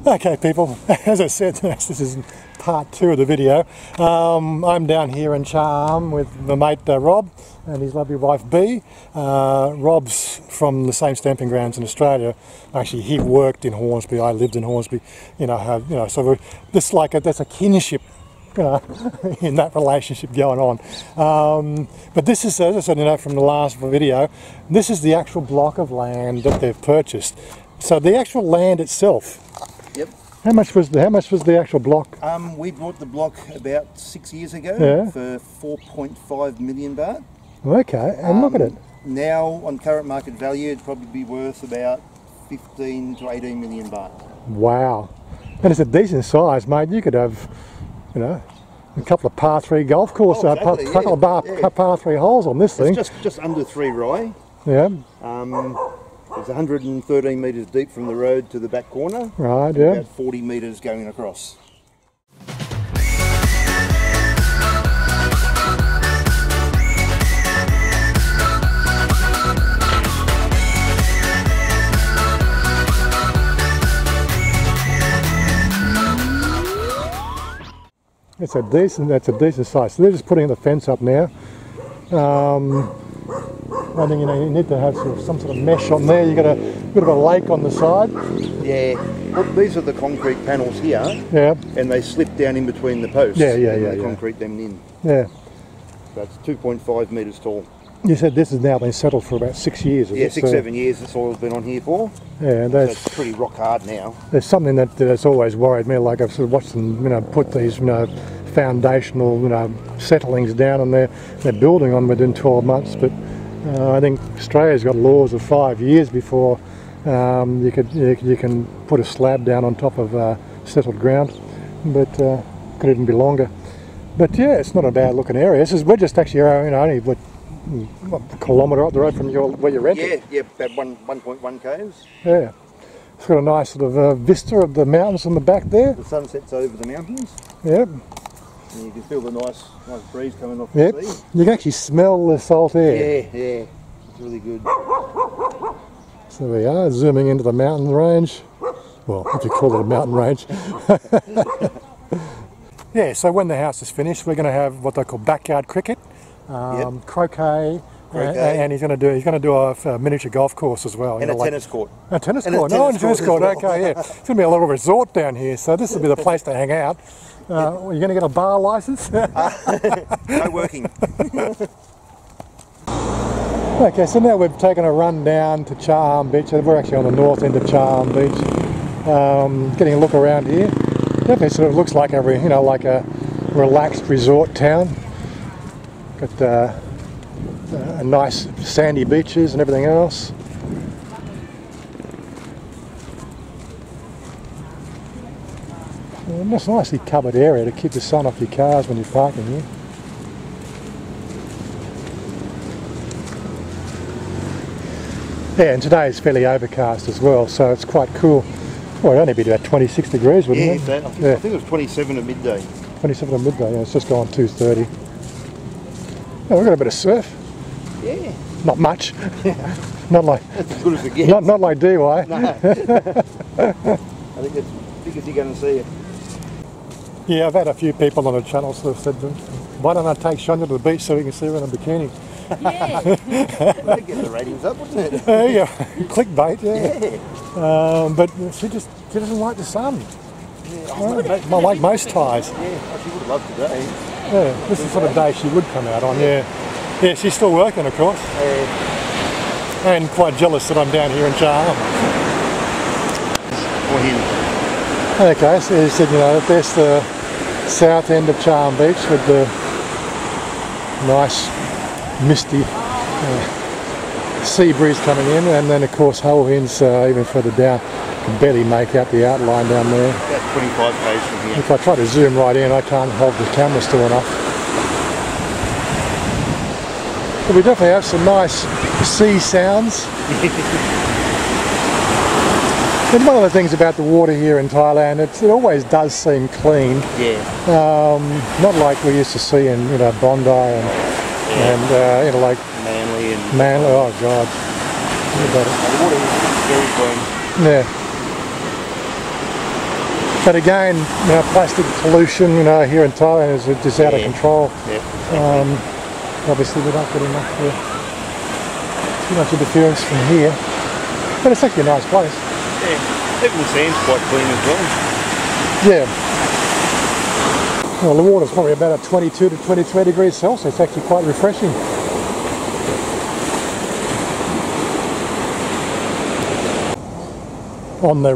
Okay people, as I said, this is part 2 of the video. I'm down here in Charm with my mate Rob and his lovely wife Bea. Rob's from the same stamping grounds in Australia. Actually, he worked in Hornsby, I lived in Hornsby. So we're just like that's a kinship, in that relationship going on. But this is, as I said, from the last video, this is the actual block of land that they've purchased. So the actual land itself. Yep. How much was the actual block? We bought the block about 6 years ago for 4.5 million baht. Okay, and look at it. Now, on current market value, it'd probably be worth about 15 to 18 million baht. Wow. And it's a decent size, mate. You could have, a couple of par 3 golf courses, couple of par 3 holes on this thing. It's just under 3 rai. Yeah. It's 113 metres deep from the road to the back corner. Right, yeah. About 40 metres going across. That's a decent size. So they're just putting the fence up now. I think you need to have some sort of mesh on there. You got a bit of a lake on the side. Yeah. Well, these are the concrete panels here. Yeah. And they slip down in between the posts. Yeah. The concrete them in. Yeah. So it's 2.5 metres tall. You said this has now been settled for about 6 years. Yeah, 7 years the soil's been on here for. Yeah, so it's pretty rock hard now. There's something that's always worried me. Like I've sort of watched them, put these, foundational, settlings down, and they're building on within 12 months. But I think Australia's got laws of 5 years before you can put a slab down on top of settled ground, but could even be longer. But yeah, it's not a bad looking area. We're just actually only a kilometre up the road from where you're renting. Yeah, about 1.1 k's. Yeah, it's got a nice sort of vista of the mountains on the back there. The sun sets over the mountains. Yep. And you can feel the nice breeze coming off the sea. You can actually smell the salt air. Yeah, it's really good. So we are zooming into the mountain range. Well, if you call it a mountain range. Yeah, so when the house is finished, we're going to have what they call backyard cricket, croquet, and he's going to do a miniature golf course as well. And a tennis court. A tennis court. No, a tennis court. Okay, yeah. It's going to be a little resort down here, so this will be the place to hang out. Are you going to get a bar license? No working. Okay, so now we've taken a run down to Charm Beach. We're actually on the north end of Charm Beach. Getting a look around here. Definitely sort of looks like like a relaxed resort town. Got a nice sandy beaches and everything else. And it's a nicely covered area to keep the sun off your cars when you're parking here. Yeah, and today is fairly overcast as well, so it's quite cool. Well, it'd only be about 26 degrees, wouldn't it? Yeah, I think it was 27 at midday. 27 at midday, yeah, it's just gone 2:30. Oh, we've got a bit of surf. Yeah. Not much. Not like. That's as good as it gets. Not like DY. No. I think that's as big as you're going to see it. Yeah, I've had a few people on the channel sort of said, why don't I take Chanya to the beach so we can see her in a bikini? Yeah. That'd get the ratings up, wouldn't it? Yeah, clickbait, yeah. But she doesn't like the sun. Yeah, like most Thais. Yeah, she would have loved today. Yeah, this is the sort of day she would come out on, yeah. Yeah, she's still working, of course. And quite jealous that I'm down here in Charm. For him. Okay, so he said, there's the south end of Charm Beach with the nice misty sea breeze coming in, and then of course Whole Hins even further down. You can barely make out the outline down there. About 25 k's from here. If I try to zoom right in, I can't hold the camera still enough. But we definitely have some nice sea sounds. And one of the things about the water here in Thailand, it always does seem clean. Yeah. Not like we used to see in Bondi and like Manly. Oh God. The water is very clean. Yeah. But again, you know, plastic pollution, you know, here in Thailand is just out of control. Obviously we don't get enough too much interference from here. But it's actually a nice place. Yeah, even the sand's quite clean as well. Yeah. Well, the water's probably about 22 to 23 degrees Celsius. It's actually quite refreshing. On the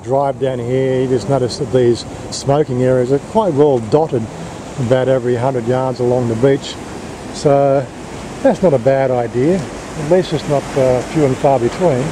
drive down here, you just notice that these smoking areas are quite well dotted about every 100 yards along the beach. So that's not a bad idea. At least it's not few and far between.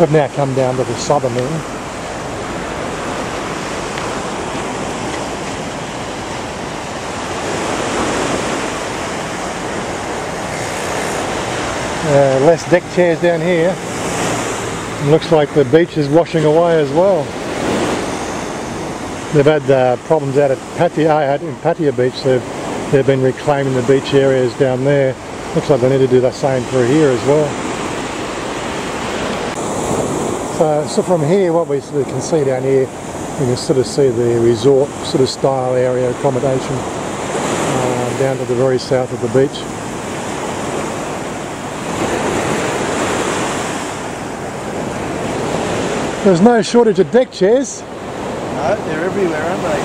We've now come down to the southern end. Less deck chairs down here. It looks like the beach is washing away as well. They've had problems out at Pattaya Beach. They've been reclaiming the beach areas down there. Looks like they need to do the same for here as well. So from here, what we sort of can see down here, you can sort of see the resort sort of style area accommodation down to the very south of the beach. There's no shortage of deck chairs. No, they're everywhere, aren't they?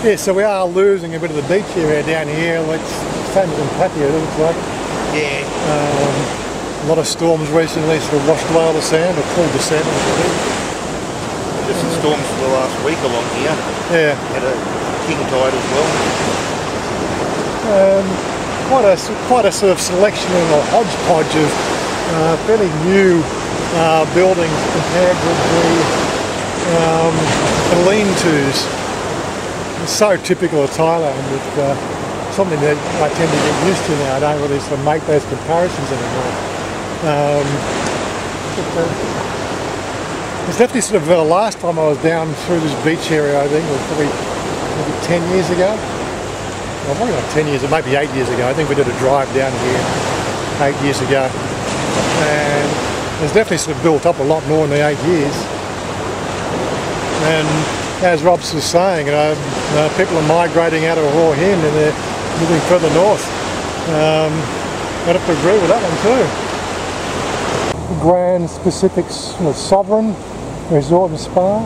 Yeah, so we are losing a bit of the beach area down here. It's same as in Pattaya, it looks like. Yeah. A lot of storms recently sort of washed away all the sand, or pulled the sand off the beach. Just some storms for the last week along here. Yeah. Had a king tide as well. Quite a sort of selection or hodgepodge of fairly new buildings compared with the lean-tos. It's so typical of Thailand. It's something that I tend to get used to now. I don't really sort of make those comparisons anymore. It's definitely sort of the last time I was down through this beach area, I think it was probably maybe 10 years ago. Well, probably not 10 years, or maybe 8 years ago. I think we did a drive down here 8 years ago. And it's definitely sort of built up a lot more in the 8 years. And as Rob's was saying, you know, people are migrating out of Hua Hin and they're moving further north. I'd have to agree with that one too. Grand Pacific Sovereign Resort and Spa.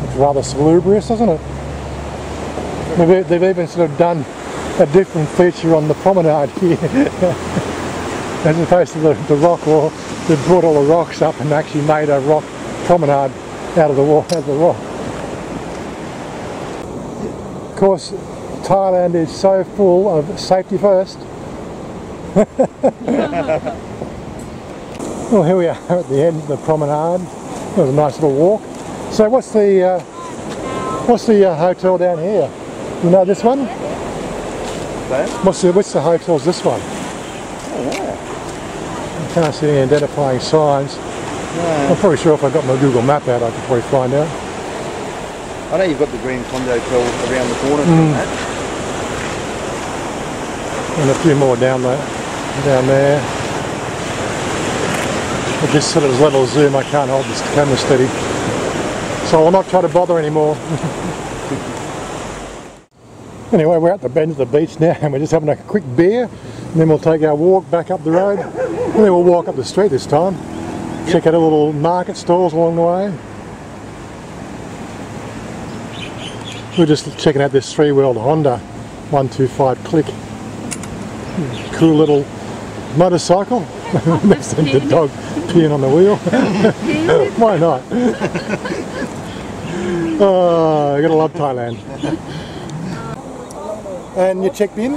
It's rather salubrious, isn't it? They've even sort of done a different feature on the promenade here. As opposed to the rock wall, they've brought all the rocks up and actually made a rock promenade out of the rock. Of course, Thailand is so full of safety first. Well, here we are at the end of the promenade. It was a nice little walk. So what's the hotel down here? You know this one? What's the hotel's this one? Oh, wow. I can't see any identifying signs. No. I'm pretty sure if I got my Google map out I could probably find out. I know you've got the Green Condo Hotel around the corner from that. And a few more down there. With this sort of level zoom I can't hold this camera steady. So I'll not try to bother anymore. Anyway, we're at the end of the beach now and we're just having a quick beer and then we'll take our walk back up the road and then we'll walk up the street this time. Check out a little market stalls along the way. We're just checking out this three-wheeled Honda 125 Click. Cool little motorcycle. Next to the dog peeing on the wheel. Why not? Oh, you gotta love Thailand. And you checked in?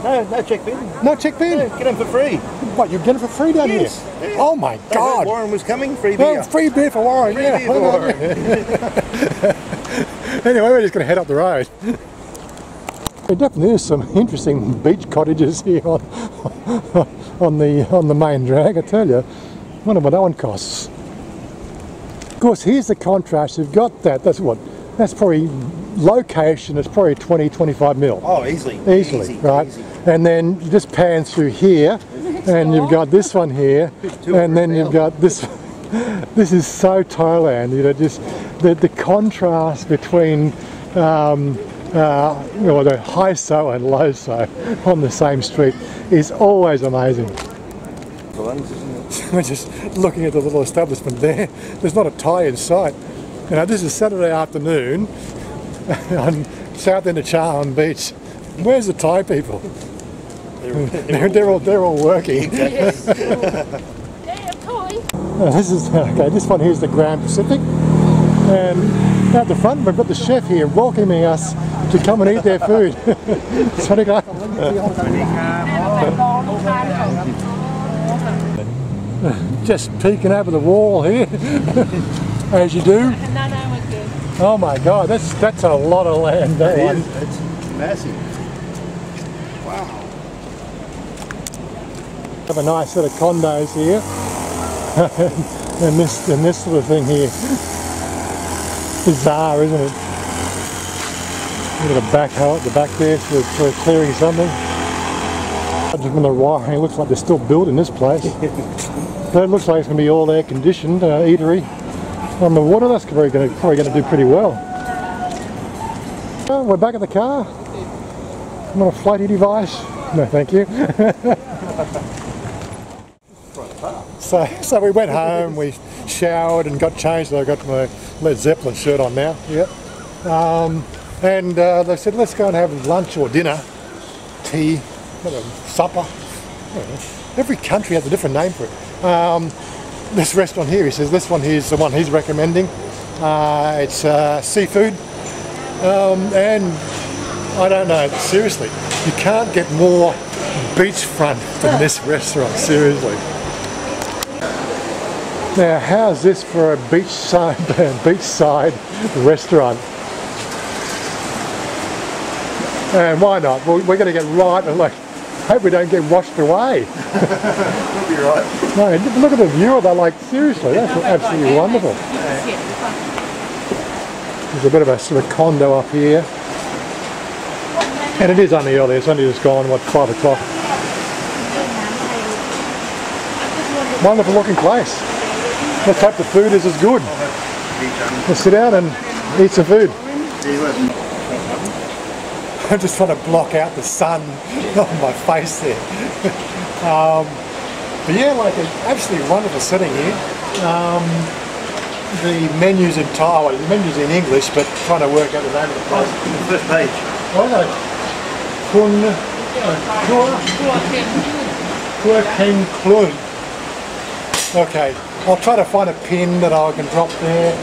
No check bin. No check bin? Yeah, get them for free. What, you're getting it for free down here? Yeah. Oh my God. Warren was coming, free beer. Oh, free beer for Warren, Free beer for Warren. Anyway, we're just going to head up the road. There definitely is some interesting beach cottages here on the main drag, I tell you. I wonder what that one costs. Of course, here's the contrast. You've got that's what, that's probably, location is probably 20-25 mil. Oh, easily. Easily, right? Easy. And then you just pan through here, and you've got this one here, and then you've got this. This is so Thailand, you know, just the contrast between you know, the high so and low so on the same street is always amazing. We're just looking at the little establishment there. There's not a Thai in sight. You know, this is Saturday afternoon on south end of Chanya Beach. Where's the Thai people? They're all working. This is okay. This one here is the Grand Pacific, and at the front we've got the chef here welcoming us to come and eat their food. Sorry, guys. Just peeking over the wall here, as you do. Oh my God, that's a lot of land. That one. It's massive. Wow. Have a nice set of condos here, and this sort of thing here. Bizarre, isn't it? Look at a backhoe at the back there for clearing something. From the wiring, it looks like they're still building this place. But it looks like it's going to be all air conditioned, eatery. On the water, that's probably going to do pretty well. We're back at the car. I'm on a floaty device. No, thank you. So we went home, we showered and got changed. I got my Led Zeppelin shirt on now. Yep. And they said, let's go and have lunch or dinner, tea, supper. Every country has a different name for it. This restaurant here, he says, this one here is the one he's recommending. It's seafood, and I don't know, seriously, you can't get more beachfront than this restaurant, seriously. Now, how's this for a beachside restaurant? And why not? Well, we're going to get right and like, hope we don't get washed away. You'll be right. No, look at the view of that, like seriously, that's absolutely wonderful. There's a bit of a sort of condo up here. And it is only early, it's only just gone, what, 5 o'clock. Wonderful looking place. Let's hope the food is as good. Let's sit down and eat some food. I'm just trying to block out the sun on my face there. But yeah, like an absolutely wonderful setting here. The menu's in Thai, well, the menu's in English, but trying to work out the name of the place. The first page. Oh no. Klun. Okay, I'll try to find a pin that I can drop there.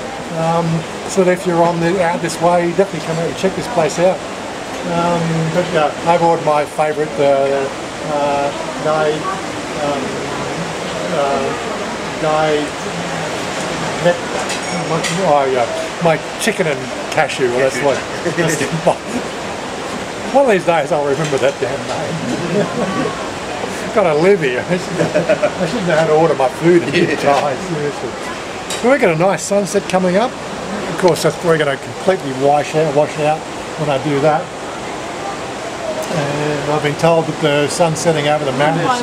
So that if you're out this way, definitely come out and check this place out. But yeah, I've ordered my favourite my chicken and cashew. Well, that's what. One of these days I'll remember that damn name. Gotta live here. I should know how to order my food in Thai, seriously. So we've got a nice sunset coming up. Of course, that's probably going to completely wash out when I do that. And I've been told that the sun setting over the mountain is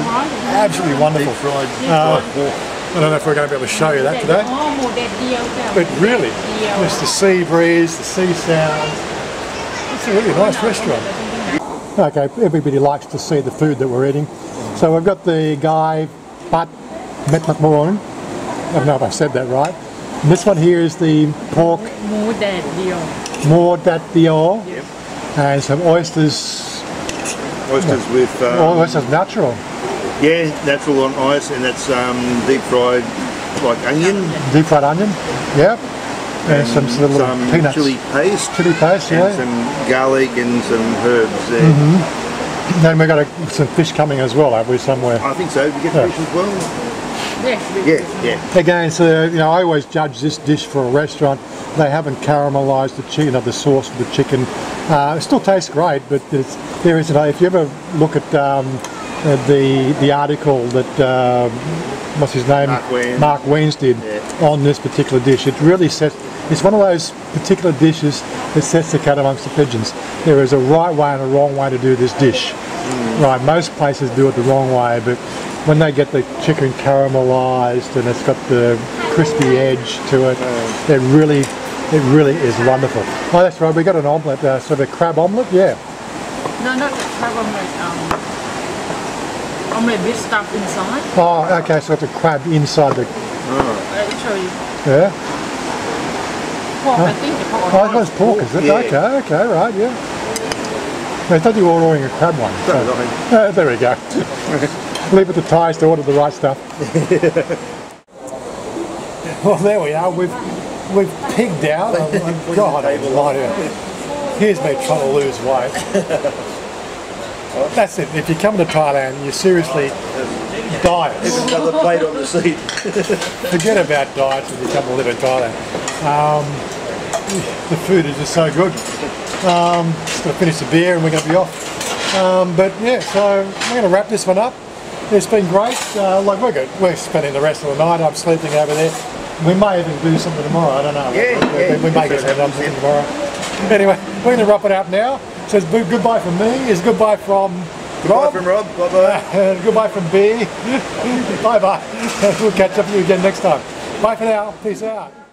absolutely wonderful. I don't know if we're going to be able to show you that today. But really, just the sea breeze, the sea sounds. It's a really nice restaurant. Okay, everybody likes to see the food that we're eating. So we've got the guy Pat Metmakmoron. I don't know if I said that right. And this one here is the pork More dat dio. Yep. And some oysters. Oysters with... oysters natural. Yeah, natural on ice, and that's deep fried like onion. Deep fried onion, yep. And some little peanuts. Chili paste. Chili paste, yeah. And some garlic and some herbs there. Mm-hmm. Then we've got some fish coming as well, have we, somewhere? I think so. We get fish as well. Yeah. Again, so you know, I always judge this dish for a restaurant. They haven't caramelised the chicken, the sauce for the chicken. It still tastes great, but there is if you ever look at the article that what's his name, Mark Weens did on this particular dish, it really sets It's one of those particular dishes that sets the cat amongst the pigeons. There is a right way and a wrong way to do this dish. Right, most places do it the wrong way, but when they get the chicken caramelised and it's got the crispy edge to it, it really is wonderful. Oh, that's right. We got an omelette, sort of a crab omelette, yeah. No, not the crab omelette. Omelette with stuff inside. Oh, okay. So it's a crab inside the. Actually, Yeah. pork. I think the pork. Oh, that's pork, is it? Yeah. Okay, right, yeah. I thought you were ordering a crab one. So. There we go. Leave it to Thais to order the right stuff. Well, there we are. We've pigged out. God almighty. Here's me trying to lose weight. That's it. If you come to Thailand, you seriously diet. There's another plate on the seat. Forget about diets if you come to live in Thailand. The food is just so good. Just going to finish the beer and we're going to be off. But yeah, so we're going to wrap this one up. It's been great. Like we're spending the rest of the night. I'm sleeping over there. We may even do something tomorrow. I don't know. We may get something tomorrow. Anyway, we're going to wrap it up now. So it's goodbye from me. It's goodbye from Rob. Goodbye from Rob. Bye-bye. Goodbye from B. Bye-bye. We'll catch up with you again next time. Bye for now. Peace out.